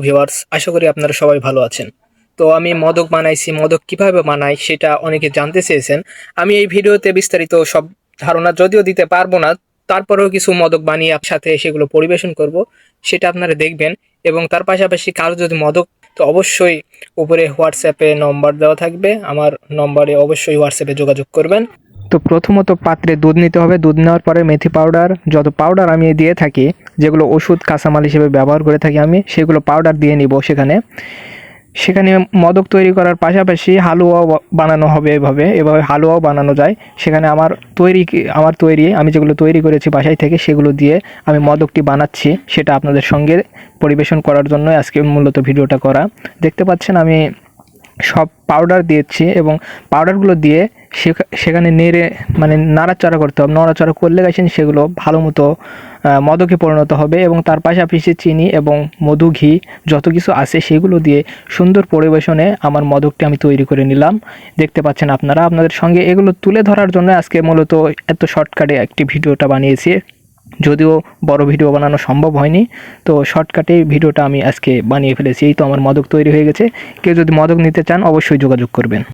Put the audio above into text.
Viewers, আশা করি আপনারা সবাই ভালো আছেন। তো আমি মদক বানাইছি, মদক কিভাবে বানাই সেটা অনেকে জানতে চেয়েছেন। আমি এই ভিডিওতে বিস্তারিত সব ধারণা যদিও দিতে পারবো না, তারপরেও কিছু মদক বানিয়ে সাথে সেগুলো পরিবেশন করব, সেটা আপনারা দেখবেন। এবং তার পাশাপাশি কারো যদি মদক, তো অবশ্যই উপরে হোয়াটসঅ্যাপে নম্বর দেওয়া থাকবে, আমার নম্বরে অবশ্যই হোয়াটসঅ্যাপে যোগাযোগ করবেন। তো প্রথমত পাত্রে দুধ নিতে হবে। দুধ নেওয়ার পরে মেথি পাউডার, যত পাউডার আমি দিয়ে থাকি, যেগুলো ওষুধ কাঁচামাল হিসেবে ব্যবহার করে থাকি আমি, সেগুলো পাউডার দিয়ে নিব। সেখানে সেখানে মদক তৈরি করার পাশাপাশি হালুয়াও বানানো হবে। এভাবে হালুয়াও বানানো যায়। সেখানে আমার তৈরি আমি যেগুলো তৈরি করেছি বাসায় থেকে, সেগুলো দিয়ে আমি মদকটি বানাচ্ছি। সেটা আপনাদের সঙ্গে পরিবেশন করার জন্য আজকে মূলত ভিডিওটা করা। দেখতে পাচ্ছেন আমি সব পাউডার দিয়েছি এবং পাউডারগুলো দিয়ে সেখানে নাড়াচাড়া করতে হবে। নাড়াচাড়া করলে গেছেন সেগুলো ভালো মতো মদকে পরিণত হবে। এবং তার পাশাপাশি চিনি এবং মধু, ঘি যত কিছু আছে সেগুলো দিয়ে সুন্দর পরিবেশনে আমার মদকটি আমি তৈরি করে নিলাম। দেখতে পাচ্ছেন আপনারা। আপনাদের সঙ্গে এগুলো তুলে ধরার জন্য আজকে মূলত এত শর্টকাটে একটি ভিডিওটা বানিয়েছি, যদিও বড় ভিডিও বানানো সম্ভব হয়নি। তো শর্টকাটে ভিডিওটা আমি আজকে বানিয়ে ফেলেছি। এই তো আমার মদক তৈরি হয়ে গেছে। কেউ যদি মদক নিতে চান অবশ্যই যোগাযোগ করবেন।